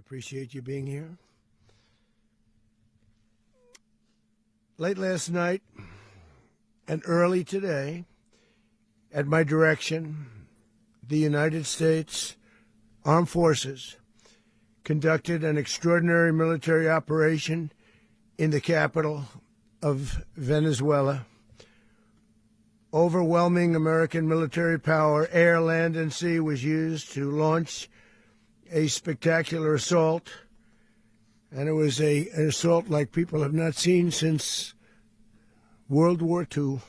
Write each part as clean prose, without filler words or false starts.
appreciate you being here. Late last night and early today, at my direction, the United States Armed Forces conducted an extraordinary military operation in the capital of Venezuela. Overwhelming American military power, air, land, and sea, was used to launch a spectacular assault. And it was an assault like people have not seen since World War II.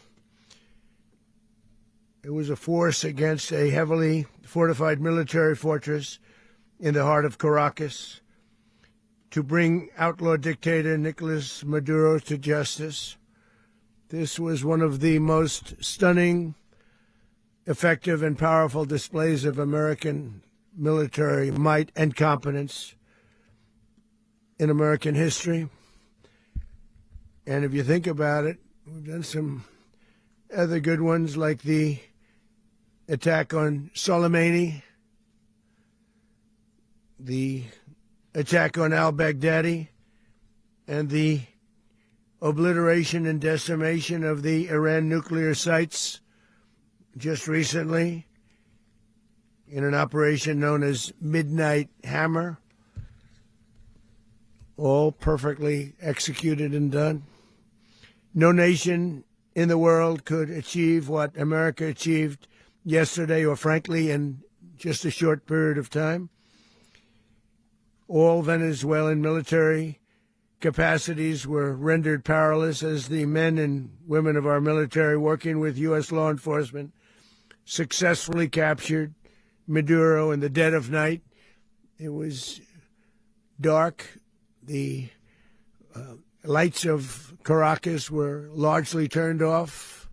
It was a force against a heavily fortified military fortress in the heart of Caracas to bring outlaw dictator Nicolas Maduro to justice. This was one of the most stunning, effective, and powerful displays of American military might and competence in American history. And if you think about it, we've done some other good ones, like the attack on Soleimani, the attack on al-Baghdadi, and the obliteration and decimation of the Iran nuclear sites just recently in an operation known as Midnight Hammer, all perfectly executed and done. No nation in the world could achieve what America achieved yesterday, or frankly, in just a short period of time. All Venezuelan military capacities were rendered powerless as the men and women of our military, working with U.S. law enforcement, successfully captured Maduro in the dead of night. It was dark. The lights of Caracas were largely turned off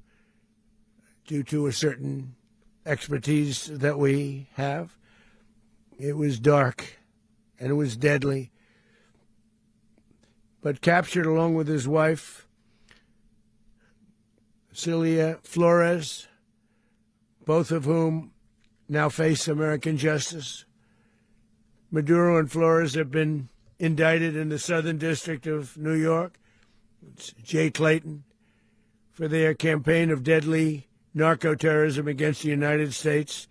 due to a certain expertise that we have. It was dark and it was deadly. But captured along with his wife, Cilia Flores, both of whom now face American justice. Maduro and Flores have been indicted in the Southern District of New York, it's J. Clayton, for their campaign of deadly narco-terrorism against the United States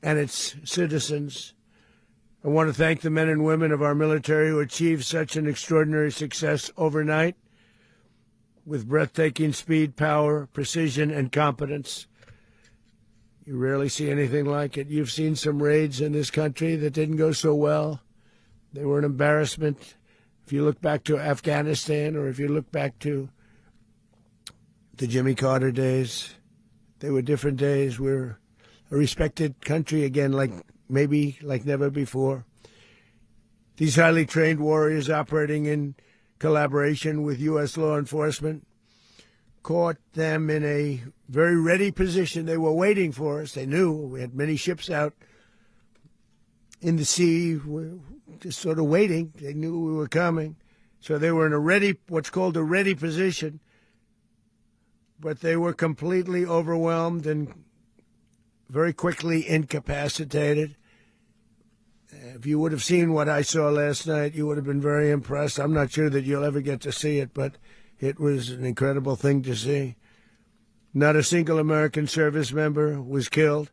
and its citizens. I want to thank the men and women of our military who achieved such an extraordinary success overnight with breathtaking speed, power, precision, and competence. You rarely see anything like it. You've seen some raids in this country that didn't go so well. They were an embarrassment. If you look back to Afghanistan, or if you look back to the Jimmy Carter days, they were different days. We're a respected country again, like never before. These highly trained warriors, operating in collaboration with U.S. law enforcement, caught them in a very ready position. They were waiting for us. They knew we had many ships out in the sea, just sort of waiting. They knew we were coming. So they were in a ready, what's called a ready position. But they were completely overwhelmed and very quickly incapacitated. If you would have seen what I saw last night, you would have been very impressed. I'm not sure that you'll ever get to see it, but it was an incredible thing to see. Not a single American service member was killed,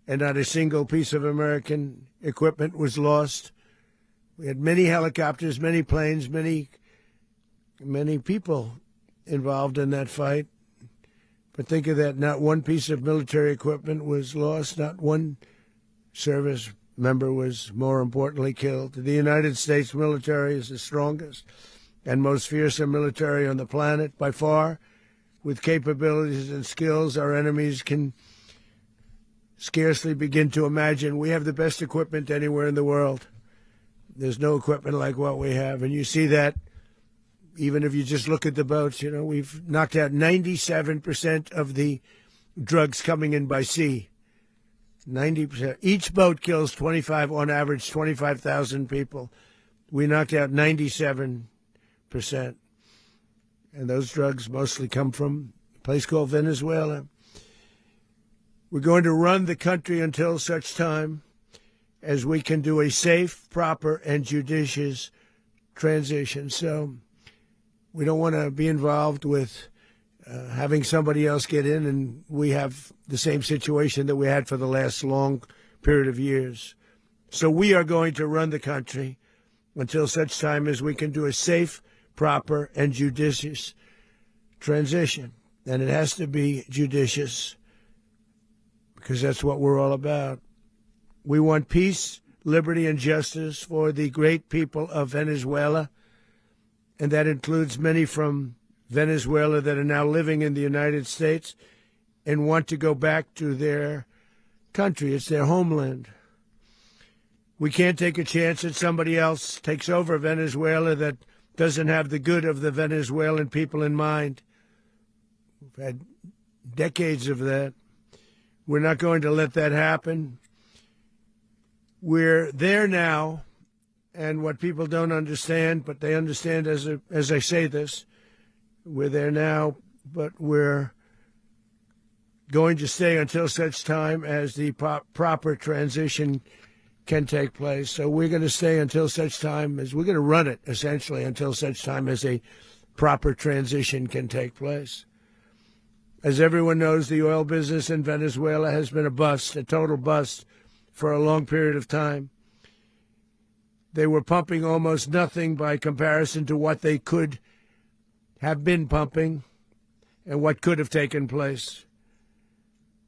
and not a single piece of American equipment was lost. We had many helicopters, many planes, many people involved in that fight. But think of that, not one piece of military equipment was lost, not one service member was, more importantly, killed. The United States military is the strongest and most fearsome military on the planet, by far, with capabilities and skills our enemies can scarcely begin to imagine. We have the best equipment anywhere in the world. There's no equipment like what we have, and you see that even if you just look at the boats. You know, we've knocked out 97% of the drugs coming in by sea. 90%. Each boat kills on average, 25,000 people. We knocked out 97%. And those drugs mostly come from a place called Venezuela. We're going to run the country until such time as we can do a safe, proper, and judicious transition. So we don't want to be involved with having somebody else get in, and we have the same situation that we had for the last long period of years. So we are going to run the country until such time as we can do a safe, proper, and judicious transition. And it has to be judicious because that's what we're all about. We want peace, liberty, and justice for the great people of Venezuela, and that includes many from Venezuela that are now living in the United States and want to go back to their country. It's their homeland. We can't take a chance that somebody else takes over Venezuela that doesn't have the good of the Venezuelan people in mind. We've had decades of that. We're not going to let that happen. We're there now, and what people don't understand, but they understand as I say this, we're there now, but we're going to stay until such time as the proper transition can take place. So we're going to stay until such time as we're going to run it, essentially, until such time as a proper transition can take place. As everyone knows, the oil business in Venezuela has been a bust, a total bust, for a long period of time. They were pumping almost nothing by comparison to what they could have been pumping and what could have taken place.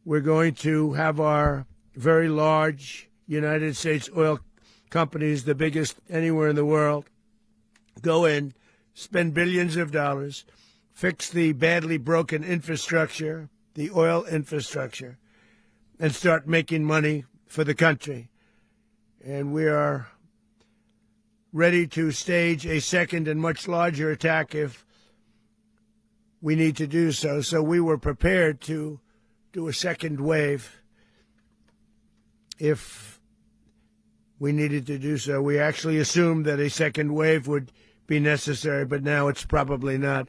We're going to have our very large United States oil companies, the biggest anywhere in the world, go in, spend billions of dollars, fix the badly broken infrastructure, the oil infrastructure, and start making money for the country. And we are ready to stage a second and much larger attack if we need to do so. So we were prepared to do a second wave if we needed to do so. We actually assumed that a second wave would be necessary, but now it's probably not.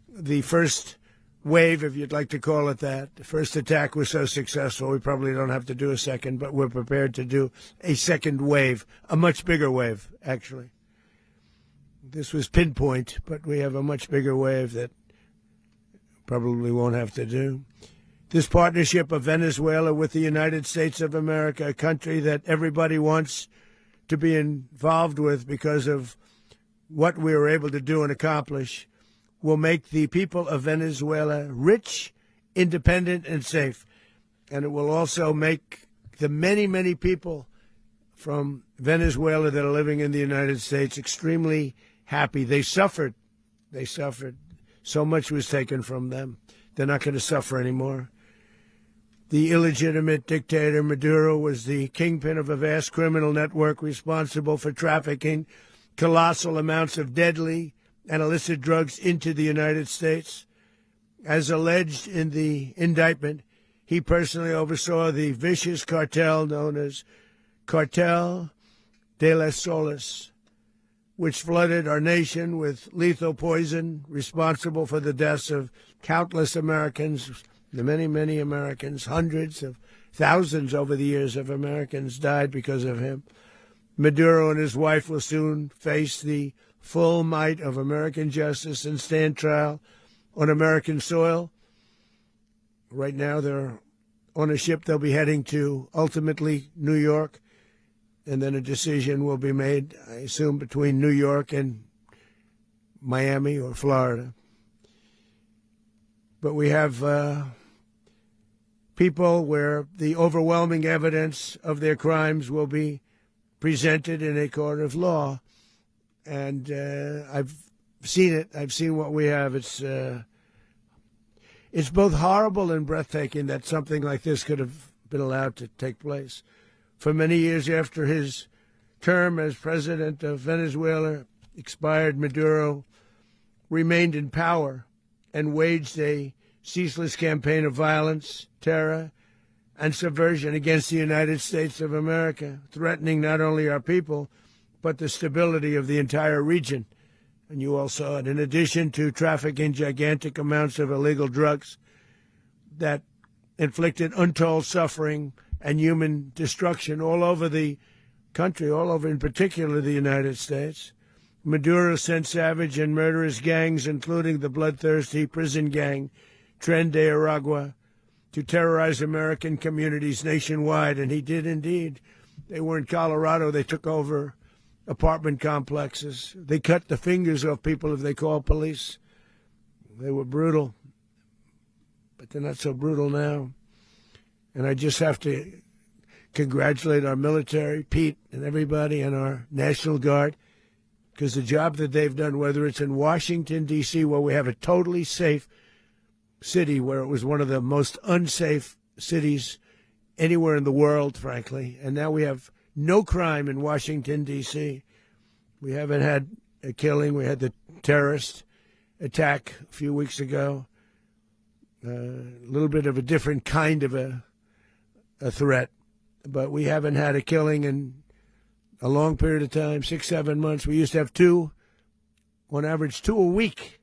The first wave, if you'd like to call it that, the first attack was so successful, we probably don't have to do a second, but we're prepared to do a second wave, a much bigger wave, actually. This was pinpoint, but we have a much bigger wave that probably won't have to do. This partnership of Venezuela with the United States of America, a country that everybody wants to be involved with because of what we were able to do and accomplish, will make the people of Venezuela rich, independent, and safe. And it will also make the many, many people from Venezuela that are living in the United States extremely happy. They suffered. They suffered. So much was taken from them. They're not going to suffer anymore. The illegitimate dictator Maduro was the kingpin of a vast criminal network responsible for trafficking colossal amounts of deadly and illicit drugs into the United States. As alleged in the indictment, he personally oversaw the vicious cartel known as Cartel de las Solas, which flooded our nation with lethal poison, responsible for the deaths of countless Americans, the many, many Americans. Hundreds of thousands over the years of Americans died because of him. Maduro and his wife will soon face the full might of American justice and stand trial on American soil. Right now, they're on a ship. They'll be heading to, ultimately, New York, and then a decision will be made, I assume, between New York and Miami or Florida. But we have people where the overwhelming evidence of their crimes will be presented in a court of law. And I've seen it. I've seen what we have. It's both horrible and breathtaking that something like this could have been allowed to take place. For many years after his term as president of Venezuela expired, Maduro remained in power and waged a ceaseless campaign of violence, terror, and subversion against the United States of America, threatening not only our people, but the stability of the entire region. And you all saw it. In addition to trafficking gigantic amounts of illegal drugs that inflicted untold suffering and human destruction all over the country, all over, in particular the United States. Maduro sent savage and murderous gangs, including the bloodthirsty prison gang, Tren de Aragua, to terrorize American communities nationwide, and he did indeed. They were in Colorado. They took over apartment complexes. They cut the fingers off people if they called police. They were brutal, but they're not so brutal now. And I just have to congratulate our military, Pete, and everybody, and our National Guard, because the job that they've done, whether it's in Washington, D.C., where we have a totally safe city, where it was one of the most unsafe cities anywhere in the world, frankly, and now we have no crime in Washington, D.C. We haven't had a killing. We had the terrorist attack a few weeks ago, a little bit of a different kind of a threat, but we haven't had a killing in a long period of time, 6-7 months. We used to have on average two a week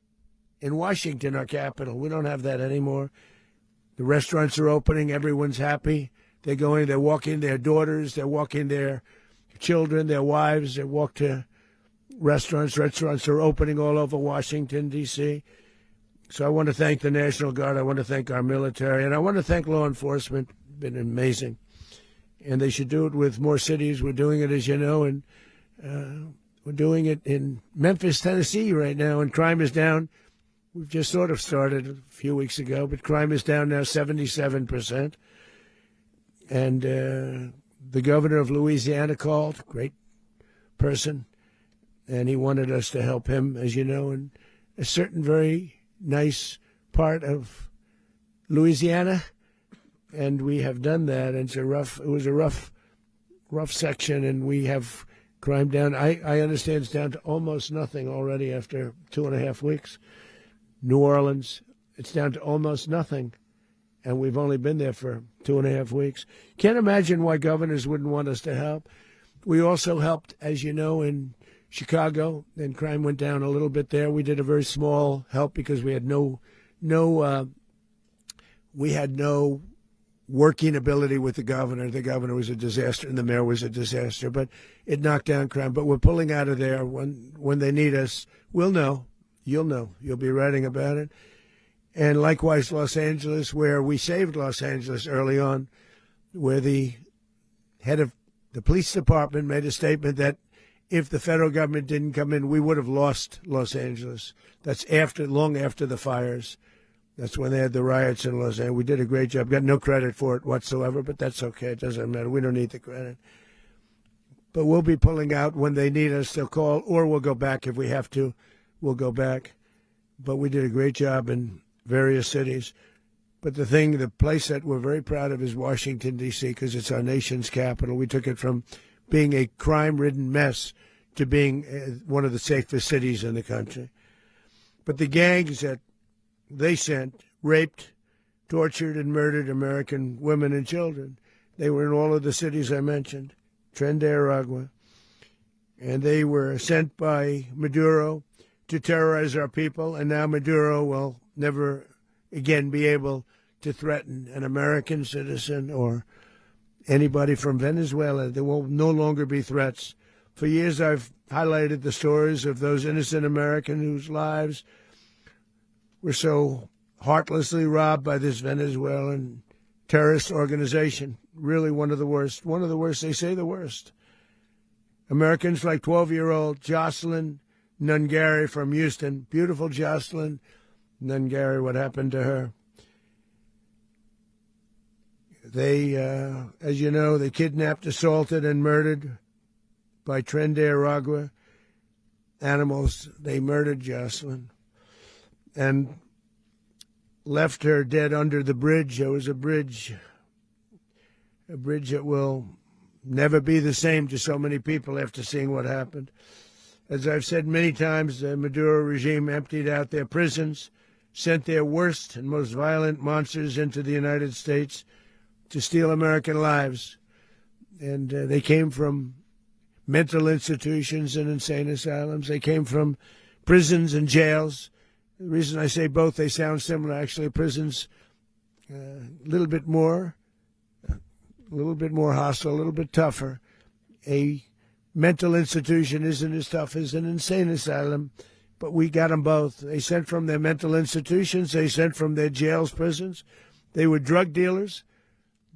in Washington, our capital. We don't have that anymore. The restaurants are opening. Everyone's happy. They're going, they're walking their daughters, they're walking their children, their wives. They walk to restaurants. Restaurants are opening all over Washington, D.C. So I want to thank the National Guard. I want to thank our military. And I want to thank law enforcement. It's been amazing. And they should do it with more cities. We're doing it, as you know, and we're doing it in Memphis, Tennessee right now, and crime is down. We've just sort of started a few weeks ago, but crime is down now 77%. And the governor of Louisiana called, great person, and he wanted us to help him, as you know, in a certain very nice part of Louisiana. And we have done that. And it was a rough section, and we have crime down. I understand it's down to almost nothing already after 2.5 weeks. New Orleans, it's down to almost nothing, and we've only been there for 2.5 weeks. Can't imagine why governors wouldn't want us to help. We also helped, as you know, in Chicago, and crime went down a little bit there. We did a very small help because we had no working ability with the governor. The governor was a disaster, and the mayor was a disaster, but it knocked down crime. But we're pulling out of there. When they need us, we'll know. You'll know. You'll be writing about it. And likewise, Los Angeles, where we saved Los Angeles early on, where the head of the police department made a statement that if the federal government didn't come in, we would have lost Los Angeles. That's long after the fires. That's when they had the riots in Los Angeles. We did a great job. Got no credit for it whatsoever, but that's okay. It doesn't matter. We don't need the credit. But we'll be pulling out when they need us. They'll call, or we'll go back if we have to. We'll go back. But we did a great job in various cities. But the place that we're very proud of is Washington, D.C., because it's our nation's capital. We took it from being a crime-ridden mess to being one of the safest cities in the country. But the gangs that they sent raped, tortured, and murdered American women and children. They were in all of the cities I mentioned, Tren de Aragua. And they were sent by Maduro to terrorize our people, and now Maduro will never again be able to threaten an American citizen or anybody from Venezuela. There will no longer be threats. For years I've highlighted the stories of those innocent Americans whose lives were so heartlessly robbed by this Venezuelan terrorist organization. Really one of the worst. One of the worst, they say the worst. Americans like 12-year-old Jocelyn Nungary from Houston. Beautiful Jocelyn Nungary, what happened to her? They, as you know, they kidnapped, assaulted, and murdered by Tren de Aragua animals. They murdered Jocelyn and left her dead under the bridge. There was a bridge that will never be the same to so many people after seeing what happened. As I've said many times, the Maduro regime emptied out their prisons, sent their worst and most violent monsters into the United States to steal American lives. And they came from mental institutions and insane asylums. They came from prisons and jails. The reason I say both, they sound similar. Actually, prisons a little bit more hostile, a little bit tougher. A mental institution isn't as tough as an insane asylum, but we got them both. They sent from their mental institutions. They sent from their jails, prisons. They were drug dealers.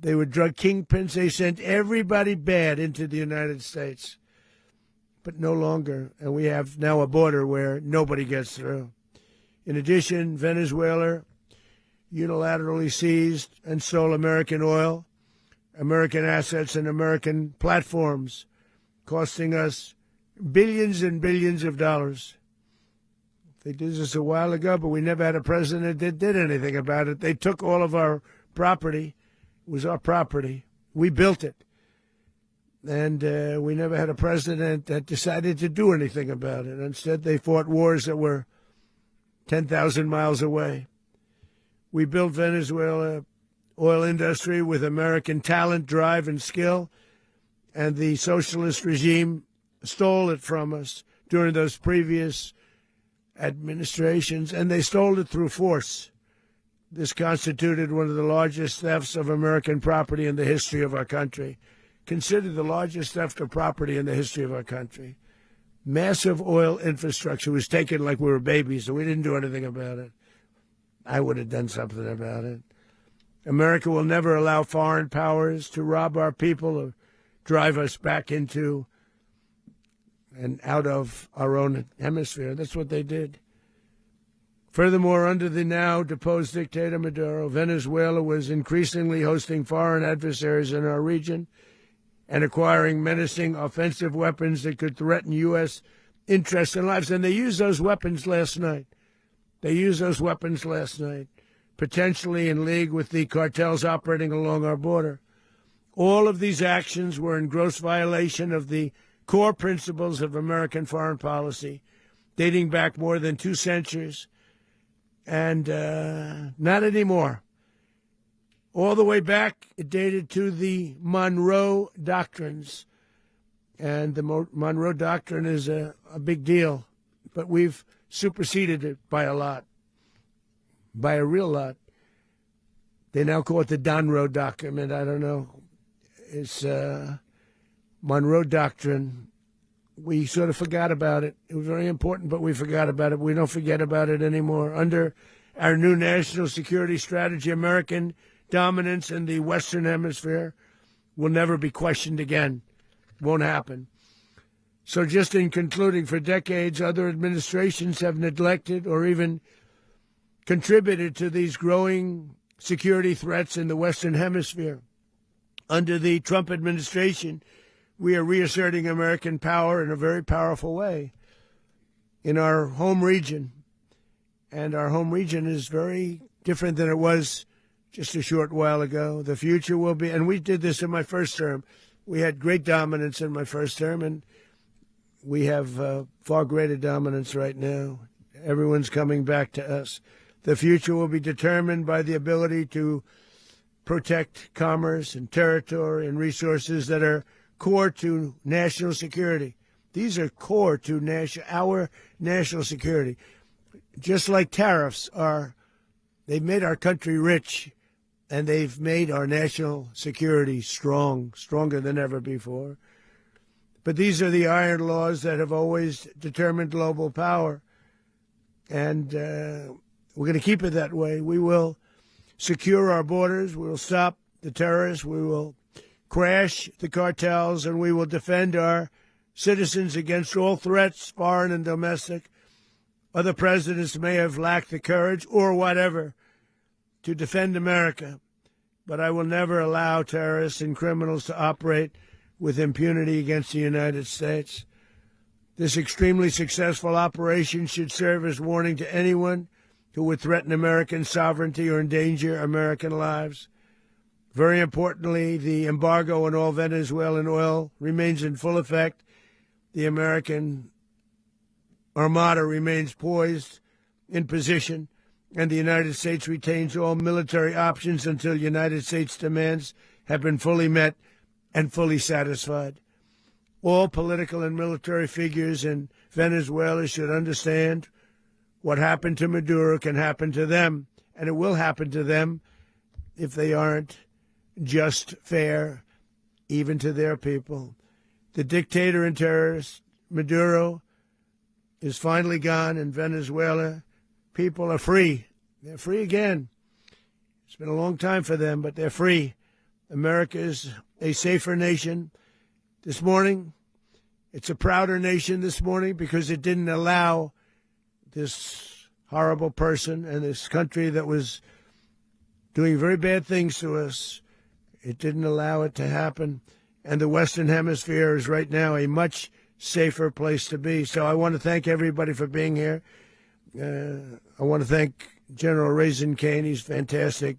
They were drug kingpins. They sent everybody bad into the United States, but no longer. And we have now a border where nobody gets through. In addition, Venezuela unilaterally seized and stole American oil, American assets, and American platforms, costing us billions and billions of dollars. They did this a while ago, but we never had a president that did anything about it. They took all of our property. It was our property. We built it. And we never had a president that decided to do anything about it. Instead, they fought wars that were 10,000 miles away. We built Venezuela oil industry with American talent, drive, and skill, and the socialist regime stole it from us during those previous administrations, and they stole it through force. This constituted one of the largest thefts of American property in the history of our country. Considered the largest theft of property in the history of our country. Massive oil infrastructure was taken like we were babies, so we didn't do anything about it. I would have done something about it. America will never allow foreign powers to rob our people or drive us back into and out of our own hemisphere. That's what they did. Furthermore, under the now deposed dictator Maduro, Venezuela was increasingly hosting foreign adversaries in our region and acquiring menacing offensive weapons that could threaten U.S. interests and lives. And they used those weapons last night. Potentially in league with the cartels operating along our border. All of these actions were in gross violation of the core principles of American foreign policy, dating back more than 2 centuries, and not anymore. All the way back, it dated to the Monroe Doctrines, and the Monroe Doctrine is a big deal, but we've superseded it by a lot, by a real lot. They now call it the Donroe Document. I don't know. It's Monroe Doctrine. We sort of forgot about it. It was very important, but we forgot about it. We don't forget about it anymore. Under our new national security strategy, American dominance in the Western Hemisphere will never be questioned again. Won't happen. So just in concluding, for decades, other administrations have neglected or even contributed to these growing security threats in the Western Hemisphere. Under the Trump administration, we are reasserting American power in a very powerful way in our home region. And our home region is very different than it was just a short while ago. The future will be, and we did this in my first term. We had great dominance in my first term, and we have far greater dominance right now. Everyone's coming back to us. The future will be determined by the ability to protect commerce and territory and resources that are core to national security. These are core to our national security. Just like tariffs are, they've made our country rich, and they've made our national security stronger than ever before. But these are the iron laws that have always determined global power, and we're going to keep it that way. We will secure our borders. We will stop the terrorists. We will crash the cartels, and we will defend our citizens against all threats, foreign and domestic. Other presidents may have lacked the courage or whatever to defend America, but I will never allow terrorists and criminals to operate with impunity against the United States. This extremely successful operation should serve as warning to anyone who would threaten American sovereignty or endanger American lives. Very importantly, the embargo on all Venezuelan oil remains in full effect. The American Armada remains poised in position, and the United States retains all military options until United States demands have been fully met and fully satisfied. All political and military figures in Venezuela should understand what happened to Maduro can happen to them, and it will happen to them if they aren't just fair, even to their people. The dictator and terrorist Maduro is finally gone in Venezuela. People are free. They're free again. It's been a long time for them, but they're free. America is a safer nation this morning. It's a prouder nation this morning because it didn't allow this horrible person and this country that was doing very bad things to us. It didn't allow it to happen. And the Western Hemisphere is right now a much safer place to be. So I want to thank everybody for being here. I want to thank General Raisin Kane. He's a fantastic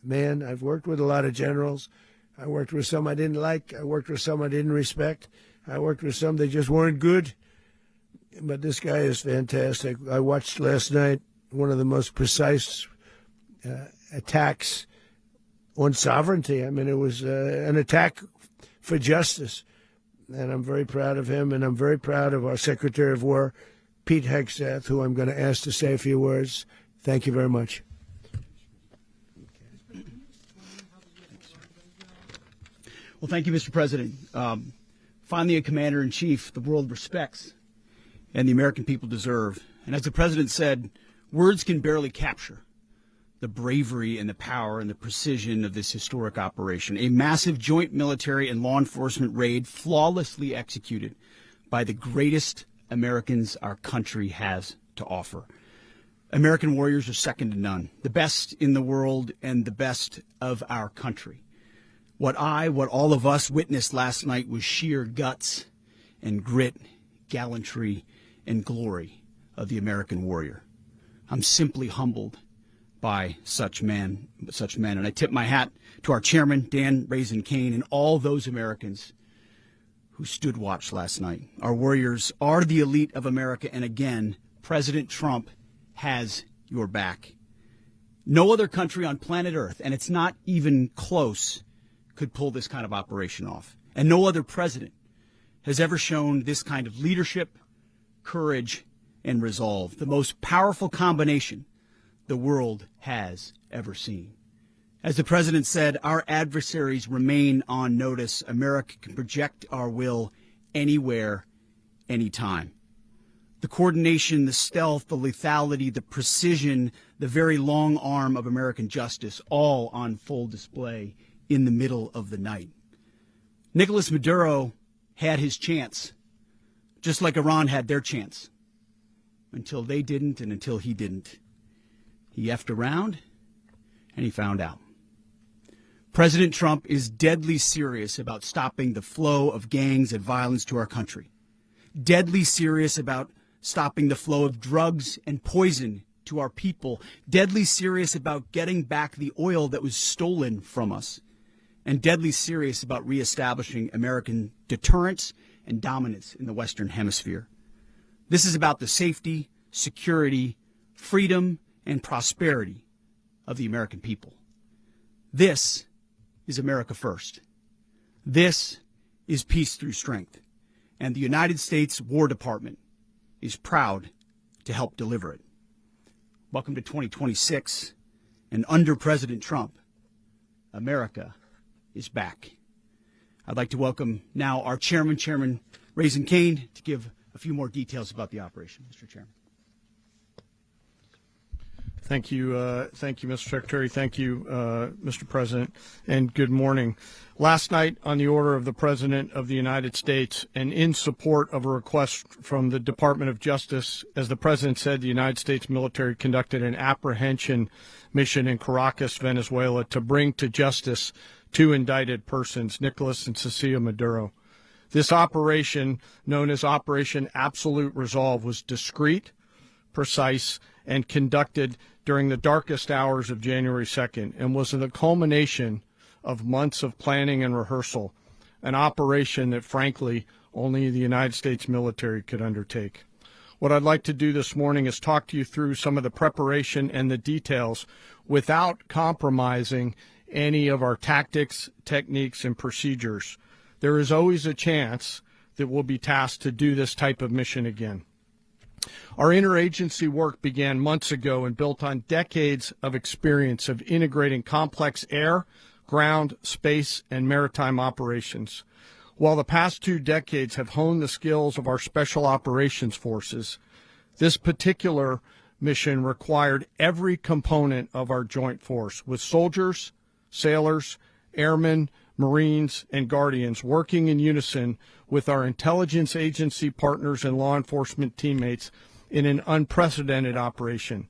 man. I've worked with a lot of generals. I worked with some I didn't like. I worked with some I didn't respect. I worked with some that just weren't good. But this guy is fantastic. I watched last night one of the most precise attacks on sovereignty. I mean, it was an attack for justice. And I'm very proud of him, and I'm very proud of our Secretary of War, Pete Hegseth, who I'm going to ask to say a few words. Thank you very much. Well, thank you, Mr. President. Finally, a commander-in-chief the world respects and the American people deserve. And as the President said, words can barely capture the bravery and the power and the precision of this historic operation. A massive joint military and law enforcement raid flawlessly executed by the greatest Americans our country has to offer. American warriors are second to none, the best in the world and the best of our country. What all of us witnessed last night was sheer guts and grit, gallantry, and glory of the American warrior. I'm simply humbled by such men. And I tip my hat to our chairman, Dan Raisin Kane, and all those Americans who stood watch last night. Our warriors are the elite of America, and again, President Trump has your back. No other country on planet Earth, and it's not even close, could pull this kind of operation off. And no other president has ever shown this kind of leadership, courage, and resolve, the most powerful combination the world has ever seen. As the President said, our adversaries remain on notice. America can project our will anywhere, anytime. The coordination, the stealth, the lethality, the precision, the very long arm of American justice, all on full display in the middle of the night. Nicolas Maduro had his chance, just like Iran had their chance, until they didn't and until he didn't. He effed around, and he found out. President Trump is deadly serious about stopping the flow of gangs and violence to our country, deadly serious about stopping the flow of drugs and poison to our people, deadly serious about getting back the oil that was stolen from us, and deadly serious about reestablishing American deterrence and dominance in the Western Hemisphere. This is about the safety, security, freedom, and prosperity of the American people. This is America first. This is peace through strength. And the United States War Department is proud to help deliver it. Welcome to 2026. And under President Trump, America is back. I'd like to welcome now our chairman, Chairman Raisin Kane, to give a few more details about the operation. Mr. Chairman. Thank you, Mr. Secretary. Thank you, Mr. President, and good morning. Last night, on the order of the President of the United States and in support of a request from the Department of Justice, as the President said, the United States military conducted an apprehension mission in Caracas, Venezuela, to bring to justice two indicted persons, Nicolas and Cilia Maduro. This operation, known as Operation Absolute Resolve, was discreet, precise, and conducted during the darkest hours of January 2nd and was the culmination of months of planning and rehearsal, an operation that, frankly, only the United States military could undertake. What I'd like to do this morning is talk to you through some of the preparation and the details without compromising any of our tactics, techniques, and procedures. There is always a chance that we'll be tasked to do this type of mission again. Our interagency work began months ago and built on decades of experience of integrating complex air, ground, space, and maritime operations. While the past 2 decades have honed the skills of our special operations forces, this particular mission required every component of our joint force, with soldiers, sailors, airmen, Marines, and Guardians working in unison with our intelligence agency partners and law enforcement teammates in an unprecedented operation.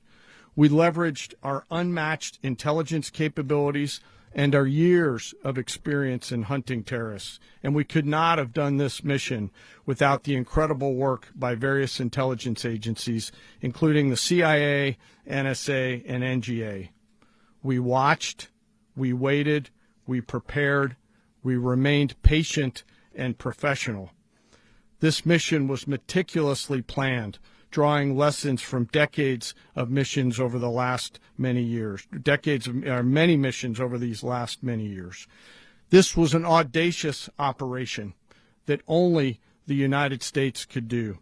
We leveraged our unmatched intelligence capabilities and our years of experience in hunting terrorists, and we could not have done this mission without the incredible work by various intelligence agencies, including the CIA, NSA, and NGA. We watched, we waited, we prepared, we remained patient and professional. This mission was meticulously planned, drawing lessons from decades of missions over the last many years, many missions over these last many years. This was an audacious operation that only the United States could do.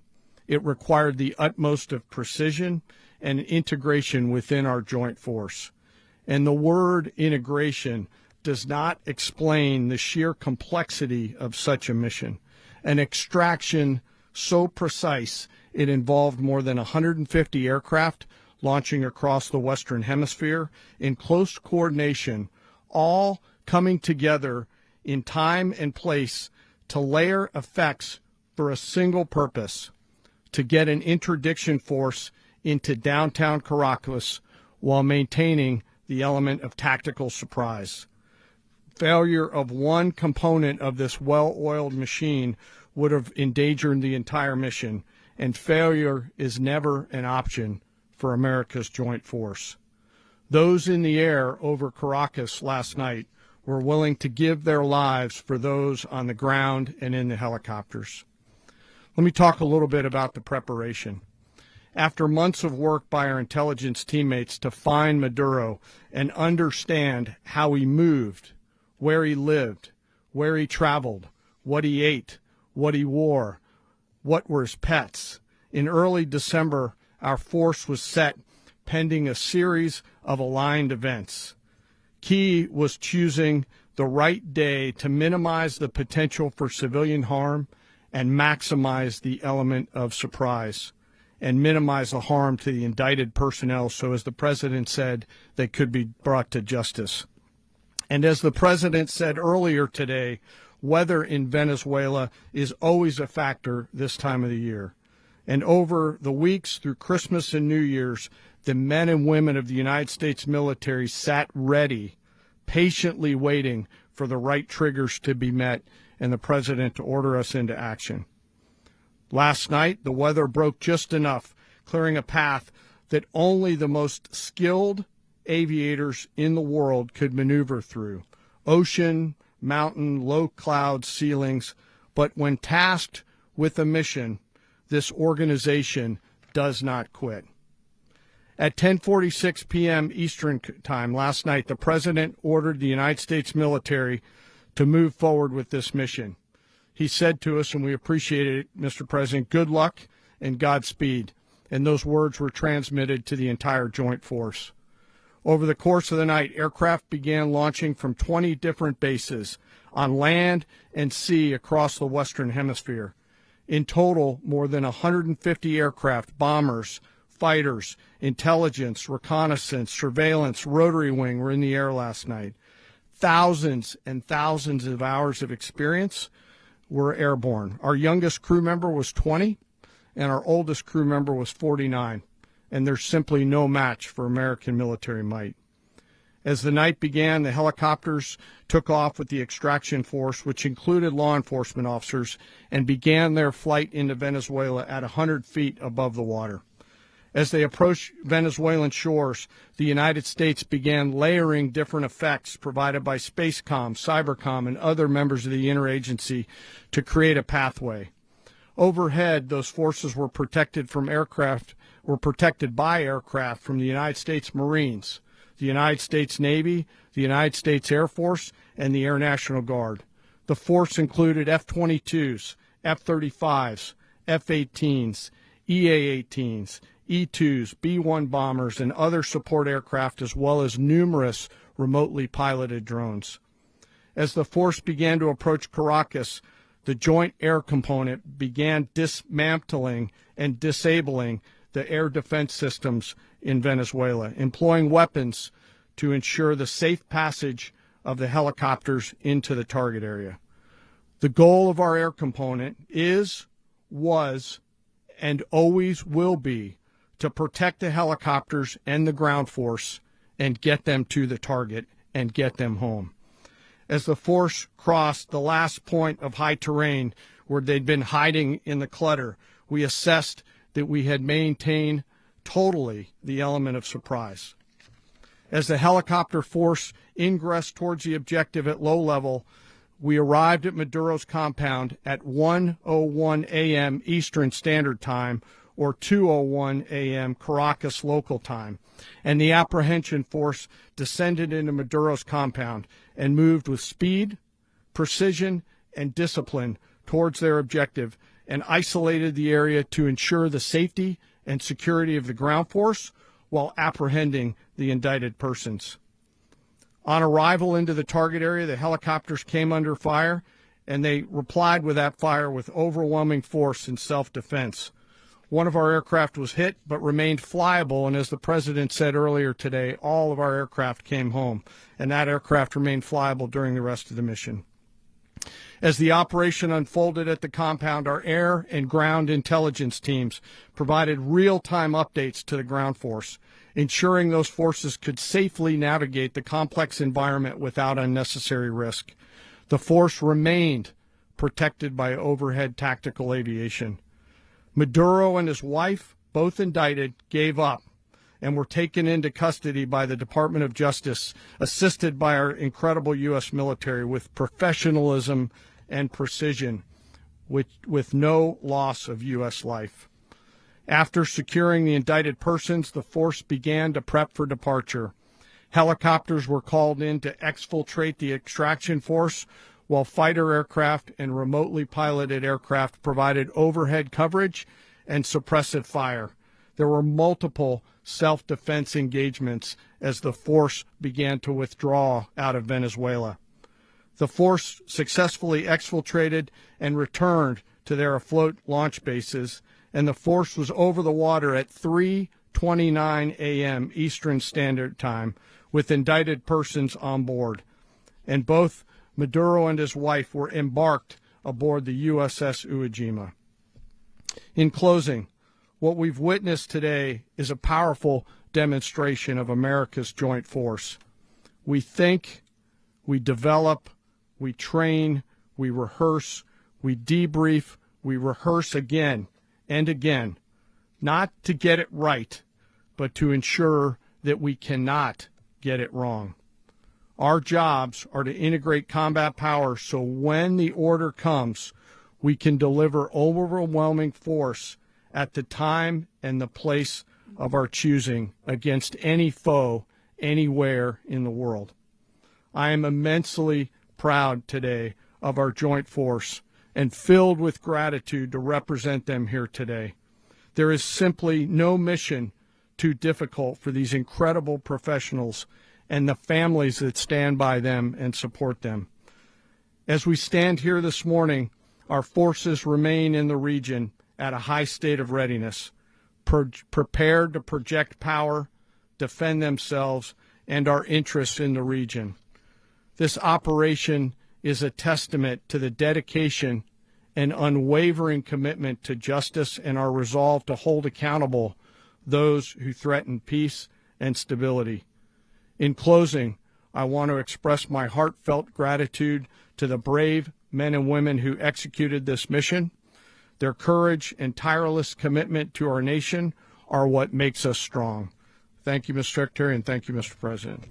It required the utmost of precision and integration within our joint force. And the word integration does not explain the sheer complexity of such a mission. An extraction so precise it involved more than 150 aircraft launching across the Western Hemisphere in close coordination, all coming together in time and place to layer effects for a single purpose: to get an interdiction force into downtown Caracas while maintaining the element of tactical surprise. Failure of one component of this well-oiled machine would have endangered the entire mission, and failure is never an option for America's joint force. Those in the air over Caracas last night were willing to give their lives for those on the ground and in the helicopters. Let me talk a little bit about the preparation. After months of work by our intelligence teammates to find Maduro and understand how he moved, where he lived, where he traveled, what he ate, what he wore, what were his pets, in early December, our force was set pending a series of aligned events. Key was choosing the right day to minimize the potential for civilian harm and maximize the element of surprise, and minimize the harm to the indicted personnel so, as the President said, they could be brought to justice. And as the President said earlier today, weather in Venezuela is always a factor this time of the year. And over the weeks through Christmas and New Year's, the men and women of the United States military sat ready, patiently waiting for the right triggers to be met and the President to order us into action. Last night, the weather broke just enough, clearing a path that only the most skilled aviators in the world could maneuver through. Ocean, mountain, low cloud ceilings. But when tasked with a mission, this organization does not quit. At 10:46 p.m. Eastern Time last night, the President ordered the United States military to move forward with this mission. He said to us, and we appreciate it, Mr. President, good luck and Godspeed. And those words were transmitted to the entire joint force. Over the course of the night, aircraft began launching from 20 different bases on land and sea across the Western Hemisphere. In total, more than 150 aircraft, bombers, fighters, intelligence, reconnaissance, surveillance, rotary wing were in the air last night. Thousands and thousands of hours of experience were airborne. Our youngest crew member was 20, and our oldest crew member was 49. And there's simply no match for American military might. As the night began, the helicopters took off with the extraction force, which included law enforcement officers, and began their flight into Venezuela at 100 feet above the water. As they approached Venezuelan shores, the United States began layering different effects provided by Spacecom, Cybercom, and other members of the interagency to create a pathway. Overhead, those forces were protected by aircraft from the United States Marines, the United States Navy, the United States Air Force, and the Air National Guard. The force included F-22s, F-35s, F-18s, EA-18s, E-2s, B-1 bombers, and other support aircraft, as well as numerous remotely piloted drones. As the force began to approach Caracas, the Joint Air Component began dismantling and disabling the air defense systems in Venezuela, employing weapons to ensure the safe passage of the helicopters into the target area. The goal of our air component is, was, and always will be to protect the helicopters and the ground force and get them to the target and get them home. As the force crossed the last point of high terrain where they'd been hiding in the clutter, we assessed that we had maintained totally the element of surprise. As the helicopter force ingressed towards the objective at low level, we arrived at Maduro's compound at 1:01 a.m. Eastern Standard Time, or 2:01 a.m. Caracas local time, and the apprehension force descended into Maduro's compound and moved with speed, precision, and discipline towards their objective and isolated the area to ensure the safety and security of the ground force while apprehending the indicted persons. On arrival into the target area, the helicopters came under fire, and they replied with that fire with overwhelming force in self-defense. One of our aircraft was hit but remained flyable, and as the President said earlier today, all of our aircraft came home, and that aircraft remained flyable during the rest of the mission. As the operation unfolded at the compound, our air and ground intelligence teams provided real-time updates to the ground force, ensuring those forces could safely navigate the complex environment without unnecessary risk. The force remained protected by overhead tactical aviation. Maduro and his wife, both indicted, gave up and were taken into custody by the Department of Justice, assisted by our incredible U.S. military with professionalism and precision, with no loss of U.S. life. After securing the indicted persons, the force began to prep for departure. Helicopters were called in to exfiltrate the extraction force, while fighter aircraft and remotely piloted aircraft provided overhead coverage and suppressive fire. There were multiple self-defense engagements as the force began to withdraw out of Venezuela. The force successfully exfiltrated and returned to their afloat launch bases, and the force was over the water at 3:29 a.m. Eastern Standard Time with indicted persons on board. And both Maduro and his wife were embarked aboard the USS Iwo Jima. In closing, what we've witnessed today is a powerful demonstration of America's joint force. We think, we develop, we train, we rehearse, we debrief, we rehearse again and again, not to get it right, but to ensure that we cannot get it wrong. Our jobs are to integrate combat power so when the order comes, we can deliver overwhelming force at the time and the place of our choosing against any foe anywhere in the world. I am immensely proud today of our joint force and filled with gratitude to represent them here today. There is simply no mission too difficult for these incredible professionals and the families that stand by them and support them. As we stand here this morning, our forces remain in the region at a high state of readiness, prepared to project power, defend themselves, and our interests in the region. This operation is a testament to the dedication and unwavering commitment to justice and our resolve to hold accountable those who threaten peace and stability. In closing, I want to express my heartfelt gratitude to the brave men and women who executed this mission. Their courage and tireless commitment to our nation are what makes us strong. Thank you, Mr. Secretary, and thank you, Mr. President.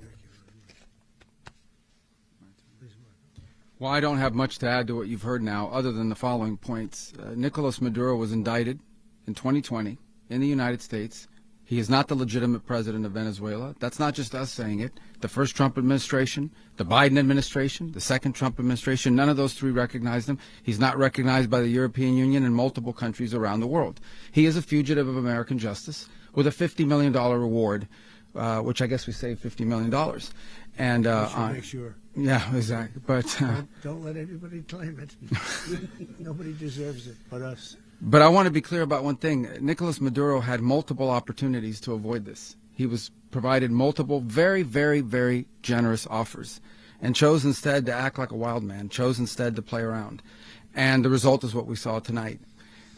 Well, I don't have much to add to what you've heard now, other than the following points. Nicolas Maduro was indicted in 2020 in the United States. He is not the legitimate president of Venezuela. That's not just us saying it. The first Trump administration, the Biden administration, the second Trump administration, none of those three recognized him. He's not recognized by the European Union and multiple countries around the world. He is a fugitive of American justice with a $50 million reward which I guess we saved $50 million. And Make sure. yeah, exactly. But Don't let anybody claim it. Nobody deserves it but us. But I want to be clear about one thing. Nicolas Maduro had multiple opportunities to avoid this. He was provided multiple very, very, very generous offers and chose instead to act like a wild man, chose instead to play around. And the result is what we saw tonight.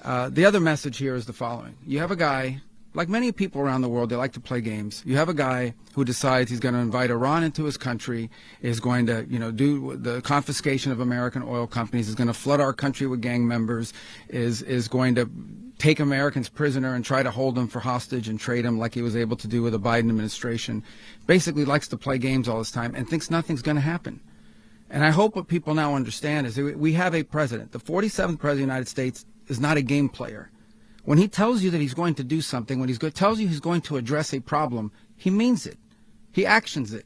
The other message here is the following. You have a guy, like many people around the world, they like to play games. You have a guy who decides he's going to invite Iran into his country, is going to, do the confiscation of American oil companies, is going to flood our country with gang members, is going to take Americans prisoner and try to hold them for hostage and trade them like he was able to do with the Biden administration. Basically likes to play games all this time and thinks nothing's going to happen. And I hope what people now understand is that we have a president. The 47th president of the United States is not a game player. When he tells you that he's going to do something, when tells you he's going to address a problem, he means it. He actions it.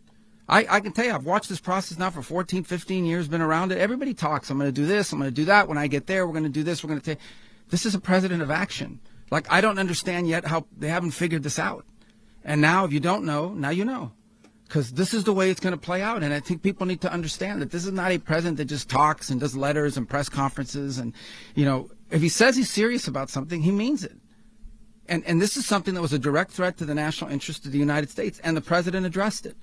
I can tell you, I've watched this process now for 14, 15 years, been around it. Everybody talks. I'm going to do this. I'm going to do that. When I get there, we're going to do this. We're going to take. This is a president of action. Like, I don't understand yet how they haven't figured this out. And now, if you don't know, now you know. Because this is the way it's going to play out. And I think people need to understand that this is not a president that just talks and does letters and press conferences. And, if he says he's serious about something, he means it. And this is something that was a direct threat to the national interest of the United States. And the president addressed it.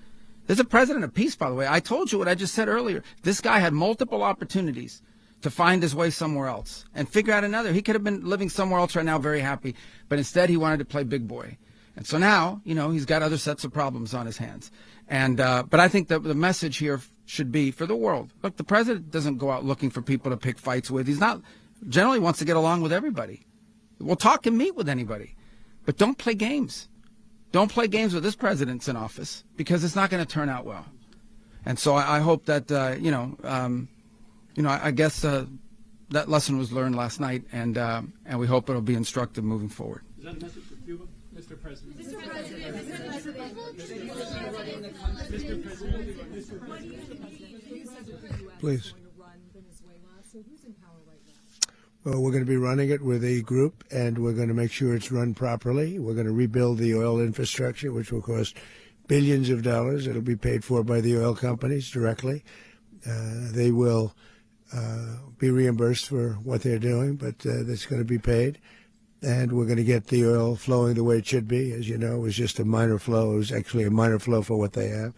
There's a president of peace, by the way. I told you what I just said earlier. This guy had multiple opportunities to find his way somewhere else and figure out another. He could have been living somewhere else right now, very happy. But instead, he wanted to play big boy. And so now, he's got other sets of problems on his hands. And but I think that the message here should be for the world. Look, the president doesn't go out looking for people to pick fights with. He's not generally wants to get along with everybody. We'll talk and meet with anybody. But don't play games. Don't play games with this president's in office because it's not going to turn out well. And so I hope that, I guess that lesson was learned last night, and we hope it'll be instructive moving forward. Is that a message for Cuba, Mr. President? Mr. President. Please. Well, we're going to be running it with a group, and we're going to make sure it's run properly. We're going to rebuild the oil infrastructure, which will cost billions of dollars. It'll be paid for by the oil companies directly. They will be reimbursed for what they're doing, but that's going to be paid. And we're going to get the oil flowing the way it should be. As you know, it was just a minor flow. It was actually a minor flow for what they have.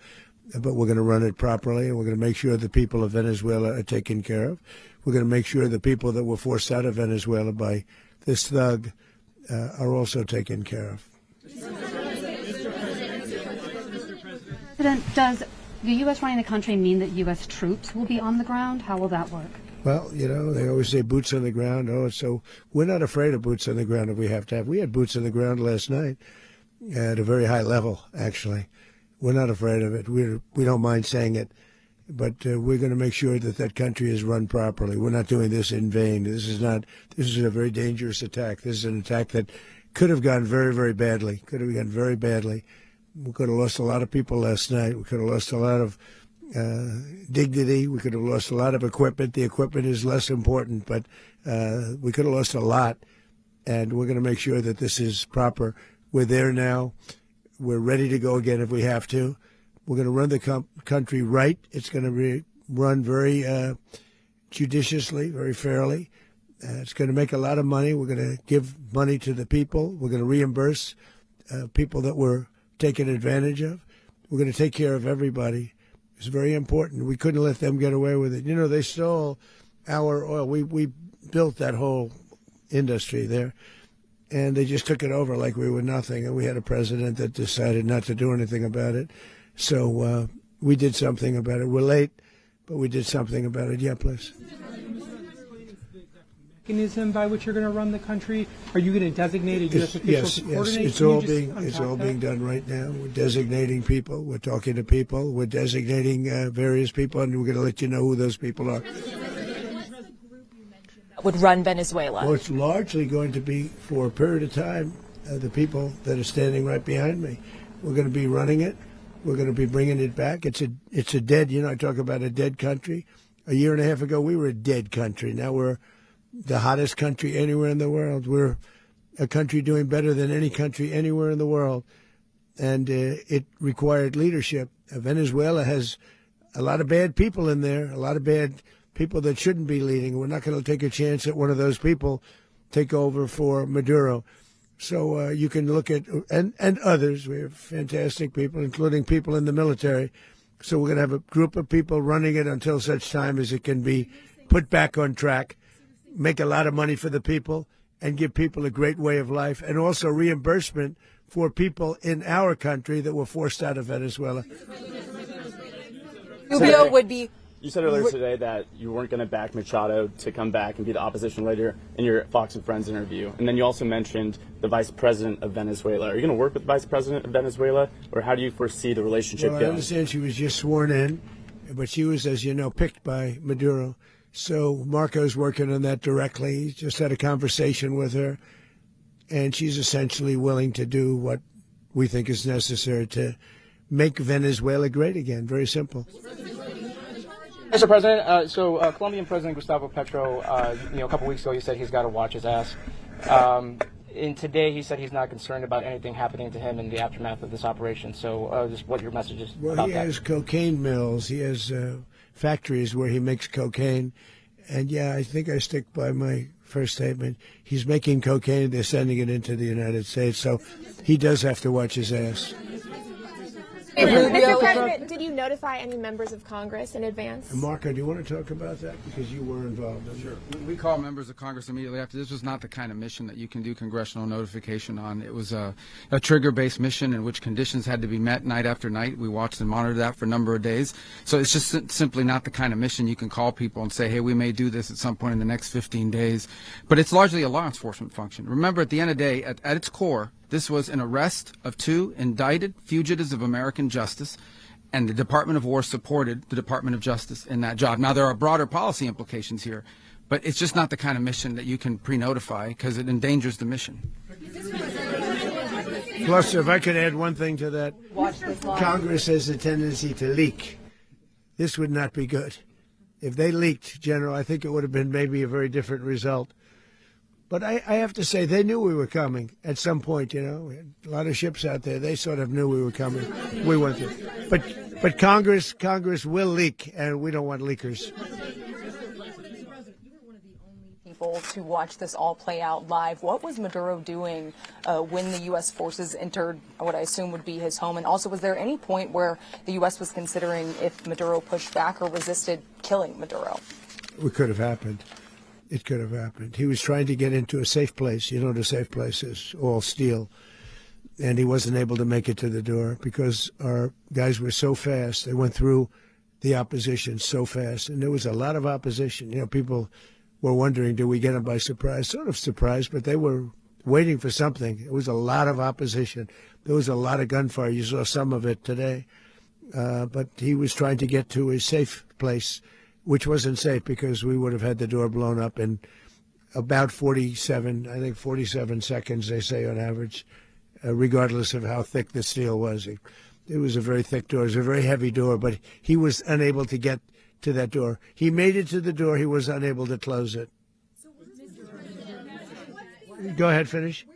But we're going to run it properly, and we're going to make sure the people of Venezuela are taken care of. We're going to make sure the people that were forced out of Venezuela by this thug are also taken care of. President, does the U.S. running the country mean that U.S. troops will be on the ground? How will that work? Well, they always say boots on the ground. So we're not afraid of boots on the ground if we have to have. We had boots on the ground last night at a very high level, actually. We're not afraid of it. We don't mind saying it. But we're going to make sure that that country is run properly. We're not doing this in vain. This is a very dangerous attack. This is an attack that could have gone very, very badly. Could have gone very badly. We could have lost a lot of people last night. We could have lost a lot of dignity. We could have lost a lot of equipment. The equipment is less important, but we could have lost a lot. And we're going to make sure that this is proper. We're there now. We're ready to go again if we have to. We're going to run the country right. It's going to be run very judiciously, very fairly. It's going to make a lot of money. We're going to give money to the people. We're going to reimburse people that were taken advantage of. We're going to take care of everybody. It's very important. We couldn't let them get away with it. They stole our oil. We built that whole industry there, and they just took it over like we were nothing. And we had a president that decided not to do anything about it. So we did something about it. We're late, but we did something about it. Yeah, please. Mechanism by which you're going to run the country? Are you going to designate a U.S. official to coordinate? It's all being done right now. We're designating people. We're talking to people. We're designating various people, and we're going to let you know who those people are. Would run Venezuela? Well, it's largely going to be for a period of time. The people that are standing right behind me. We're going to be running it. We're going to be bringing it back. It's a dead, I talk about a dead country. A year and a half ago, we were a dead country. Now we're the hottest country anywhere in the world. We're a country doing better than any country anywhere in the world. and it required leadership. Venezuela has a lot of bad people in there, a lot of bad people that shouldn't be leading. We're not going to take a chance that one of those people take over for Maduro. So you can look at, and others, we have fantastic people, including people in the military. So we're going to have a group of people running it until such time as it can be put back on track, make a lot of money for the people, and give people a great way of life, and also reimbursement for people in our country that were forced out of Venezuela. Rubio would be. You said earlier today that you weren't going to back Machado to come back and be the opposition leader in your Fox and Friends interview. And then you also mentioned the vice president of Venezuela. Are you going to work with the vice president of Venezuela, or how do you foresee the relationship Well, going? I understand she was just sworn in, but she was, as you know, picked by Maduro. So Marco's working on that directly. He just had a conversation with her, and she's essentially willing to do what we think is necessary to make Venezuela great again. Very simple. Mr. President, Colombian President Gustavo Petro, a couple weeks ago, he said he's got to watch his ass. And today, he said he's not concerned about anything happening to him in the aftermath of this operation. So, just what your message is Well, about he that. has cocaine mills. He has factories where he makes cocaine. And, yeah, I think I stick by my first statement. He's making cocaine. They're sending it into the United States. So he does have to watch his ass. Mr. President, did you notify any members of Congress in advance? Marco, do you want to talk about that? Because you were involved in it. Sure. We call members of Congress immediately after. This was not the kind of mission that you can do congressional notification on. It was a trigger-based mission in which conditions had to be met night after night. We watched and monitored that for a number of days. So it's just simply not the kind of mission you can call people and say, hey, we may do this at some point in the next 15 days. But it's largely a law enforcement function. Remember, at the end of the day, at its core, this was an arrest of 2 indicted fugitives of American justice, and the Department of War supported the Department of Justice in that job. Now, there are broader policy implications here, but it's just not the kind of mission that you can pre-notify because it endangers the mission. Plus, if I could add one thing to that, Congress has a tendency to leak. This would not be good. If they leaked, General, I think it would have been maybe a very different result. But I have to say, they knew we were coming at some point, We had a lot of ships out there. They sort of knew we were coming. We went there. But Congress will leak, and we don't want leakers. People to watch this all play out live. What was Maduro doing when the U.S. forces entered what I assume would be his home? And also, was there any point where the U.S. was considering if Maduro pushed back or resisted killing Maduro? It could have happened. It could have happened. He was trying to get into a safe place. You know what a safe place is, all steel. And he wasn't able to make it to the door because our guys were so fast. They went through the opposition so fast. And there was a lot of opposition. People were wondering, do we get them by surprise? Sort of surprised, but they were waiting for something. It was a lot of opposition. There was a lot of gunfire. You saw some of it today. But he was trying to get to a safe place, which wasn't safe because we would have had the door blown up in about 47 seconds, they say on average, regardless of how thick the steel was. It was a very thick door. It was a very heavy door, but he was unable to get to that door. He made it to the door. He was unable to close it. Go ahead, finish.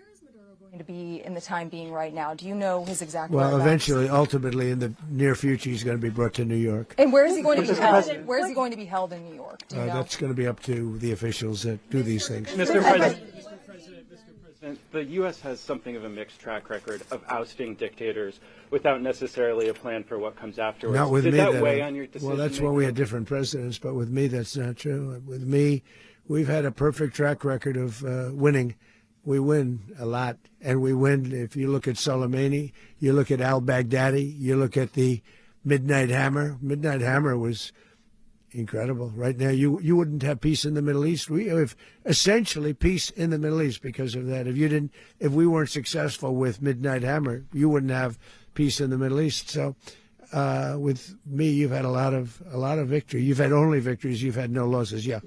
To be in the time being right now. Do you know his exact Well, whereabouts? eventually, ultimately, in the near future, he's going to be brought to New York. And where is he going to be held? Where is he going to be held in New York? Do you know? That's going to be up to the officials that do these things. Mr. President, the U.S. has something of a mixed track record of ousting dictators without necessarily a plan for what comes afterwards. Not with Did me. that weigh on your decision? Well, that's when we had different presidents, but with me, that's not true. With me, we've had a perfect track record of winning. We win a lot, and we win. If you look at Soleimani, you look at al-Baghdadi, you look at the Midnight Hammer. Midnight Hammer was incredible. Right now, you wouldn't have peace in the Middle East. We have essentially peace in the Middle East because of that. If we weren't successful with Midnight Hammer, you wouldn't have peace in the Middle East. So, with me, you've had a lot of victory. You've had only victories. You've had no losses. Yeah.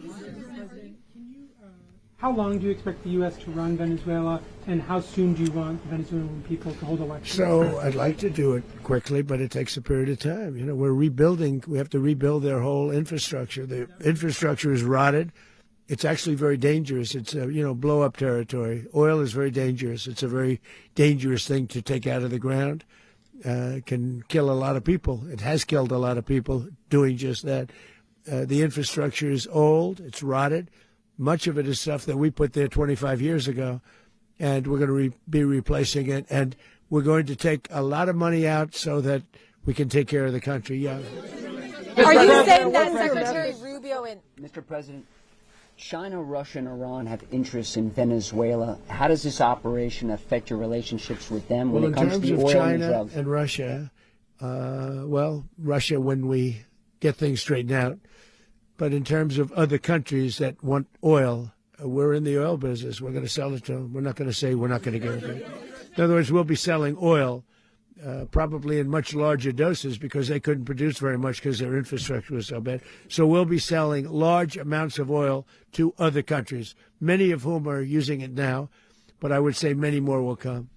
How long do you expect the U.S. to run Venezuela, and how soon do you want the Venezuelan people to hold elections? So I'd like to do it quickly, but it takes a period of time. We're rebuilding. We have to rebuild their whole infrastructure. The infrastructure is rotted. it's actually very dangerous. It's blow up territory. Oil is very dangerous. It's a very dangerous thing to take out of the ground. It can kill a lot of people. It has killed a lot of people doing just that. The infrastructure is old. It's rotted. Much of it is stuff that we put there 25 years ago, and we're going to be replacing it. And we're going to take a lot of money out so that we can take care of the country. Yeah. Are you saying that Secretary Rubio and Mr. President, China, Russia, and Iran have interests in Venezuela. How does this operation affect your relationships with them when it comes to the oil and drugs? In terms of China and Russia, Russia when we get things straightened out. But in terms of other countries that want oil, we're in the oil business. We're going to sell it to them. We're not going to say we're not going to give it to them. In other words, we'll be selling oil probably in much larger doses because they couldn't produce very much because their infrastructure was so bad. So we'll be selling large amounts of oil to other countries, many of whom are using it now, but I would say many more will come.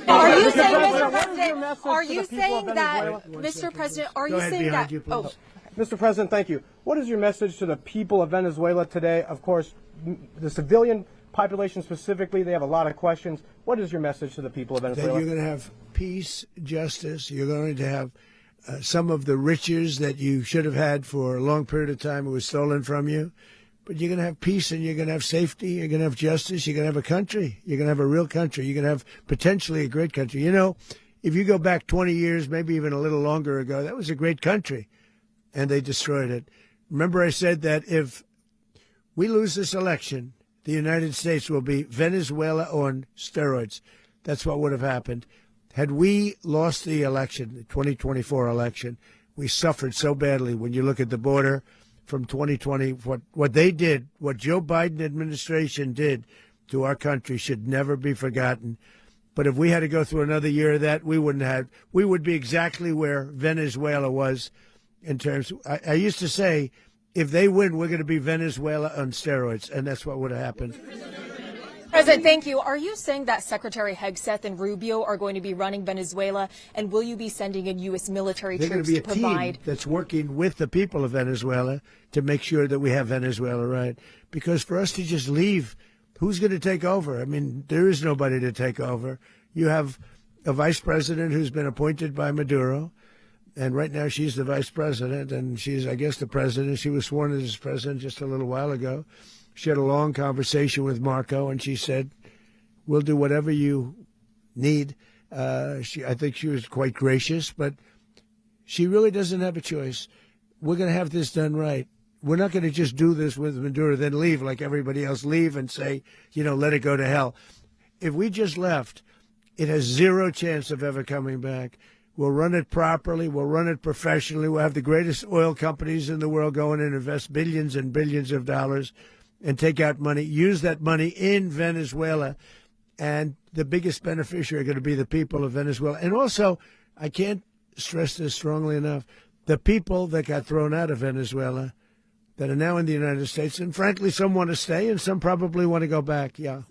Are you saying, Mr. President, are you saying that, Mr. President, are you saying that? Oh, Mr. President, thank you. What is your message to the people of Venezuela today? Of course, the civilian population specifically, they have a lot of questions. What is your message to the people of Venezuela? That you're going to have peace, justice. You're going to have some of the riches that you should have had for a long period of time. It was stolen from you. But you're going to have peace and you're going to have safety. You're going to have justice. You're going to have a country. You're going to have a real country. You're going to have potentially a great country. You know, if you go back 20 years, maybe even a little longer ago, that was a great country. And they destroyed it. Remember I said that if we lose this election, the United States will be Venezuela on steroids. That's what would have happened. Had we lost the election, the 2024 election, we suffered so badly. When you look at the border from 2020, what they did, what Joe Biden administration did to our country should never be forgotten. But if we had to go through another year of that, we would be exactly where Venezuela was in terms. I used to say, if they win, we're going to be Venezuela on steroids, and that's what would have happened. President, thank you. Are you saying that Secretary Hegseth and Rubio are going to be running Venezuela, and will you be sending in U.S. military troops to provide? They're going to be a team that's working with the people of Venezuela to make sure that we have Venezuela right. Because for us to just leave, who's going to take over? I mean, there is nobody to take over. You have a vice president who's been appointed by Maduro. And right now she's the vice president, and she's, I guess, the president. She was sworn in as president just a little while ago. She had a long conversation with Marco, and she said, we'll do whatever you need. I think she was quite gracious, but she really doesn't have a choice. We're going to have this done right. We're not going to just do this with Maduro, then leave like everybody else, leave and say, let it go to hell. If we just left, it has zero chance of ever coming back. We'll run it properly. We'll run it professionally. We'll have the greatest oil companies in the world go in and invest billions and billions of dollars and take out money, use that money in Venezuela. And the biggest beneficiary are going to be the people of Venezuela. And also, I can't stress this strongly enough, the people that got thrown out of Venezuela that are now in the United States. And frankly, some want to stay and some probably want to go back. Yeah.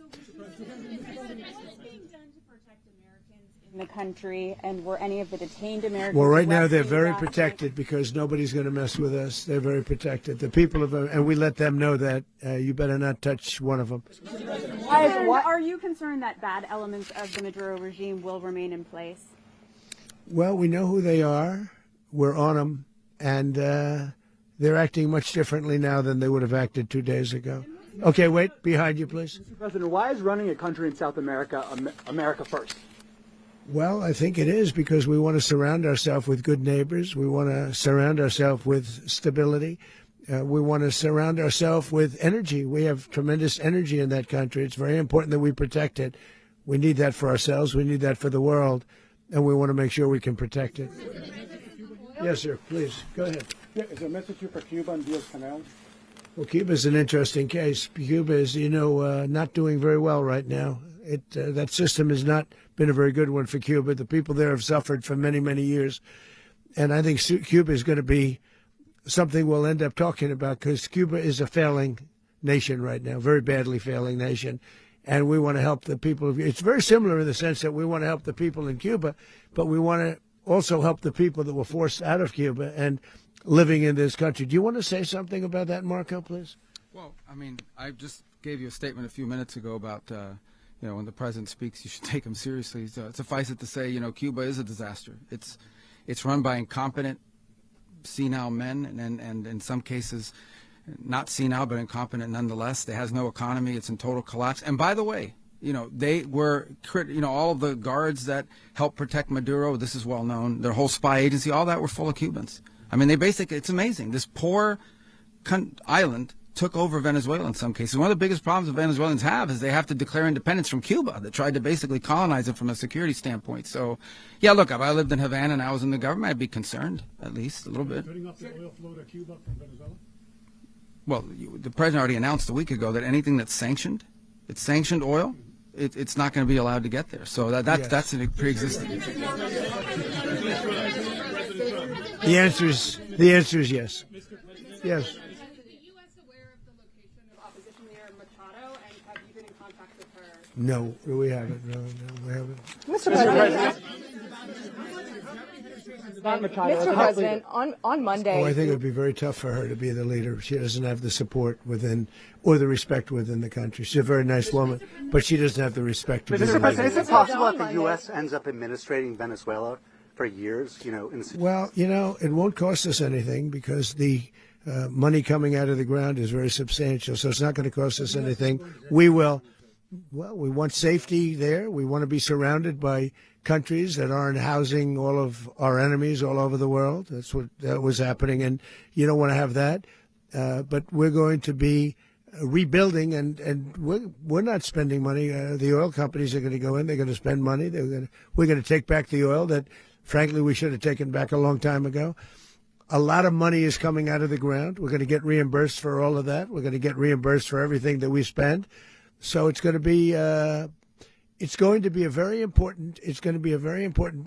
In the country, and were any of the detained Americans? Well, right now they're very protected because nobody's going to mess with us. They're very protected. The people of, and we let them know that you better not touch one of them. Are you concerned that bad elements of the Maduro regime will remain in place? Well, we know who they are. We're on them, and they're acting much differently now than they would have acted 2 days ago. Okay, wait, behind you, please. Mr. President, why is running a country in South America America first? Well, I think it is because we want to surround ourselves with good neighbors. We want to surround ourselves with stability. We want to surround ourselves with energy. We have tremendous energy in that country. It's very important that we protect it. We need that for ourselves. We need that for the world. And we want to make sure we can protect it. Yes, sir. Please, go ahead. Yeah, is there a message here for Cuba and Diaz-Canel? Well, Cuba is an interesting case. Cuba is, not doing very well right now. That system has not been a very good one for Cuba. The people there have suffered for many, many years. And I think Cuba is going to be something we'll end up talking about because Cuba is a failing nation right now, very badly failing nation. And we want to help the people. It's very similar in the sense that we want to help the people in Cuba, but we want to also help the people that were forced out of Cuba and living in this country. Do you want to say something about that, Marco, please? Well, I mean, I just gave you a statement a few minutes ago about, when the president speaks, you should take him seriously. So suffice it to say, Cuba is a disaster. It's run by incompetent, senile men, and in some cases, not senile, but incompetent nonetheless. It has no economy. It's in total collapse. And by the way, they were, all of the guards that helped protect Maduro, this is well known, their whole spy agency, all that were full of Cubans. I mean, it's amazing. This poor island took over Venezuela in some cases. One of the biggest problems the Venezuelans have is they have to declare independence from Cuba that tried to basically colonize it from a security standpoint. So, yeah, look, if I lived in Havana and I was in the government, I'd be concerned, at least a little bit. Cutting off the oil flow to Cuba from Venezuela? Well, the president already announced a week ago that anything that's sanctioned, it's sanctioned oil, it's not going to be allowed to get there. So that's a pre-existing. The answer is yes. Yes. No, we haven't. No, we haven't. Mr. President, on Monday. I think it would be very tough for her to be the leader. She doesn't have the support within or the respect within the country. She's a very nice woman, but she doesn't have the respect to be the leader. Mr. President, is it possible that the U.S. ends up administrating Venezuela for years? Well, it won't cost us anything because the money coming out of the ground is very substantial. So it's not going to cost us anything. We will. Well, we want safety there. We want to be surrounded by countries that aren't housing all of our enemies all over the world. That's what was happening, and you don't want to have that. But we're going to be rebuilding, and we're not spending money. The oil companies are going to go in. They're going to spend money. We're going to take back the oil that, frankly, we should have taken back a long time ago. A lot of money is coming out of the ground. We're going to get reimbursed for all of that. We're going to get reimbursed for everything that we spend. So it's going to be a very important.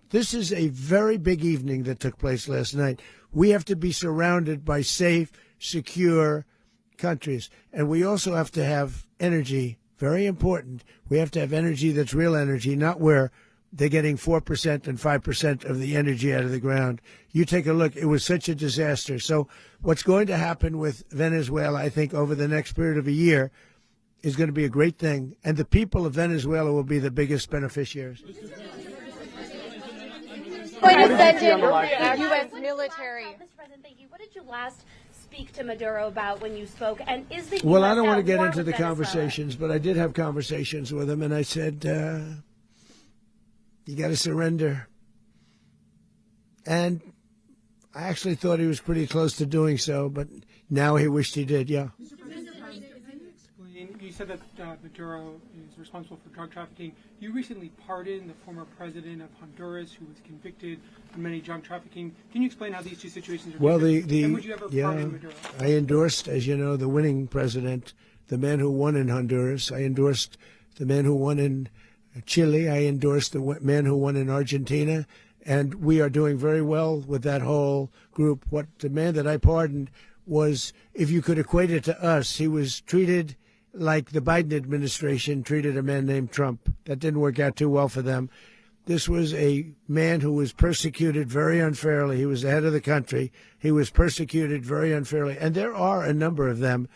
This is a very big evening that took place last night. We have to be surrounded by safe, secure countries, and we also have to have energy. Very important. We have to have energy that's real energy, not where they're getting 4% and 5% of the energy out of the ground. You take a look. It was such a disaster. So what's going to happen with Venezuela, I think, over the next period of a year, is going to be a great thing, and the people of Venezuela will be the biggest beneficiaries. Going to send in U.S. military. Mr. President, thank you. What did you last speak to Maduro about when you spoke? And is the Well, US I don't want to get war into with the Venezuela? conversations, but I did have conversations with him, and I said, you got to surrender. And I actually thought he was pretty close to doing so, but now he wished he did, yeah. You said that Maduro is responsible for drug trafficking. You recently pardoned the former president of Honduras, who was convicted of many drug trafficking. Can you explain how these two situations are different? And would you ever pardon Maduro? I endorsed, as you know, the winning president, the man who won in Honduras. I endorsed the man who won in Chile. I endorsed the man who won in Argentina. And we are doing very well with that whole group. What the man that I pardoned was, if you could equate it to us, he was treated like the Biden administration treated a man named Trump. That didn't work out too well for them. This was a man who was persecuted very unfairly. He was the head of the country. He was persecuted very unfairly. And there are a number of them.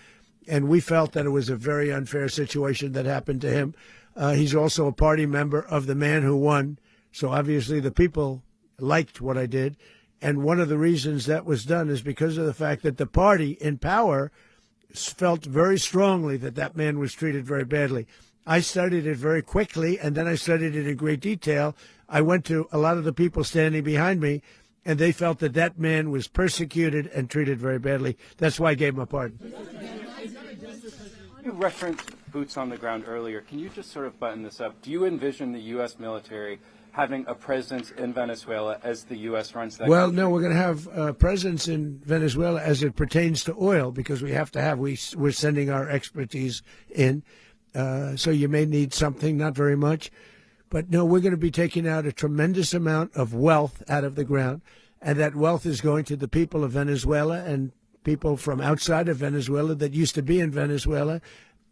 And we felt that it was a very unfair situation that happened to him. He's also a party member of the man who won. So obviously the people liked what I did. And one of the reasons that was done is because of the fact that the party in power felt very strongly that that man was treated very badly. I studied it very quickly, and then I studied it in great detail. I went to a lot of the people standing behind me, and they felt that that man was persecuted and treated very badly. That's why I gave him a pardon. You referenced boots on the ground earlier. Can you just sort of button this up? Do you envision the U.S. military having a presence in Venezuela as the U.S. runs that country? No, we're going to have a presence in Venezuela as it pertains to oil, because we have to have, we're sending our expertise in. So you may need something, not very much. But no, we're going to be taking out a tremendous amount of wealth out of the ground. And that wealth is going to the people of Venezuela and people from outside of Venezuela that used to be in Venezuela.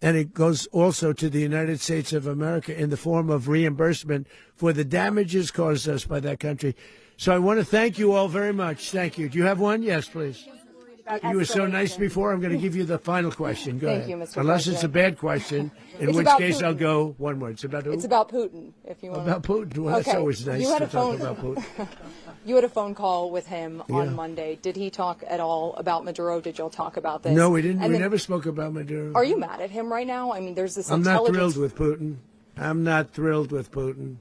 And it goes also to the United States of America in the form of reimbursement for the damages caused us by that country. So I want to thank you all very much. Thank you. Do you have one? Yes, please. You were so nice before. I'm going to give you the final question. Go Thank ahead. you, Mr. Unless it's a President. bad question, in It's which about case I'll Putin. go one word. It's about who? It's about Putin, if you want. About Putin. Well, Okay. that's always nice You had to a talk phone- about Putin. You had a phone call with him Yeah. on Monday. Did he talk at all about Maduro? Did y'all talk about this? No, we didn't. And We then- never spoke about Maduro. Are you mad at him right now? I mean, there's this I'm not intelligence. thrilled with Putin. I'm not thrilled with Putin.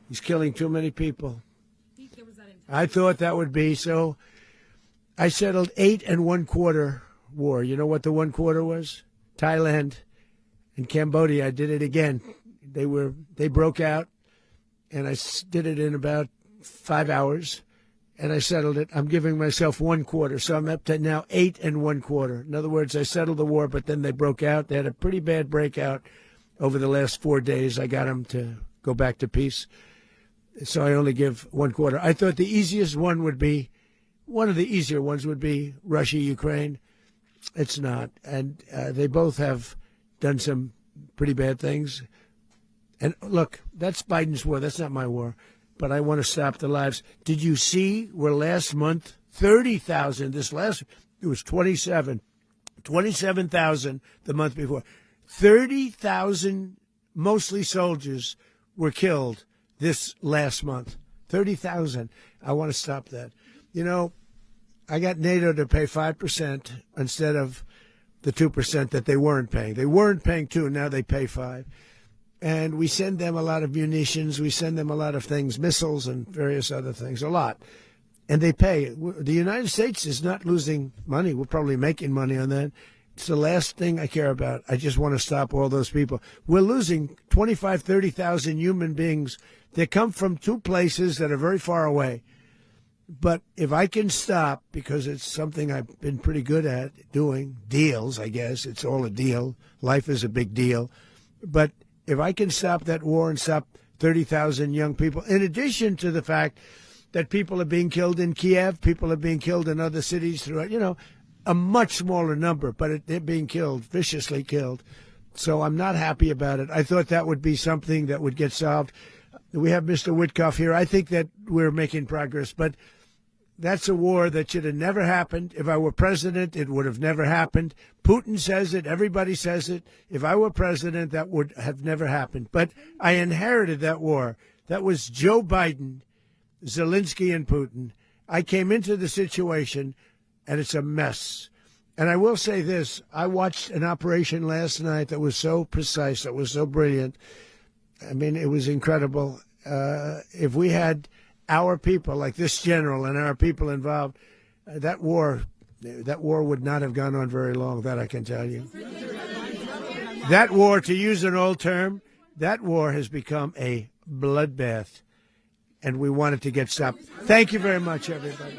He's killing too many people. I thought that would be so. I settled 8 1/4 war. You know what the 1/4 was? Thailand and Cambodia. I did it again. They broke out, and I did it in about 5 hours, and I settled it. I'm giving myself 1/4, so I'm up to now 8 1/4. In other words, I settled the war, but then they broke out. They had a pretty bad breakout over the last 4 days. I got them to go back to peace. So I only give 1/4. I thought the easiest one would be, one of the easier ones would be Russia, Ukraine. It's not. And they both have done some pretty bad things. And look, that's Biden's war. That's not my war. But I want to stop the lives. Did you see where last month, 30,000, it was 27,000 the month before. 30,000, mostly soldiers, were killed this last month. 30,000. I want to stop that. You know, I got NATO to pay 5% instead of the 2% that they weren't paying. They weren't paying 2, now they pay 5. And we send them a lot of munitions. We send them a lot of things, missiles and various other things, a lot. And they pay. The United States is not losing money. We're probably making money on that. It's the last thing I care about. I just want to stop all those people. We're losing 25, 30,000 human beings. They come from 2 places that are very far away. But if I can stop, because it's something I've been pretty good at doing, deals, I guess. It's all a deal. Life is a big deal. But if I can stop that war and stop 30,000 young people, in addition to the fact that people are being killed in Kiev, people are being killed in other cities throughout, a much smaller number, but they're being killed, viciously killed. So I'm not happy about it. I thought that would be something that would get solved. We have Mr. Witkoff here. I think that we're making progress, but that's a war that should have never happened. If I were president, it would have never happened. Putin says it. Everybody says it. If I were president, that would have never happened. But I inherited that war. That was Joe Biden, Zelensky, and Putin. I came into the situation, and it's a mess. And I will say this. I watched an operation last night that was so precise, that was so brilliant. I mean, it was incredible. If we had our people, like this general and our people involved, that war would not have gone on very long, that I can tell you. That war, to use an old term, that war has become a bloodbath, and we want it to get stopped. Thank you very much, everybody.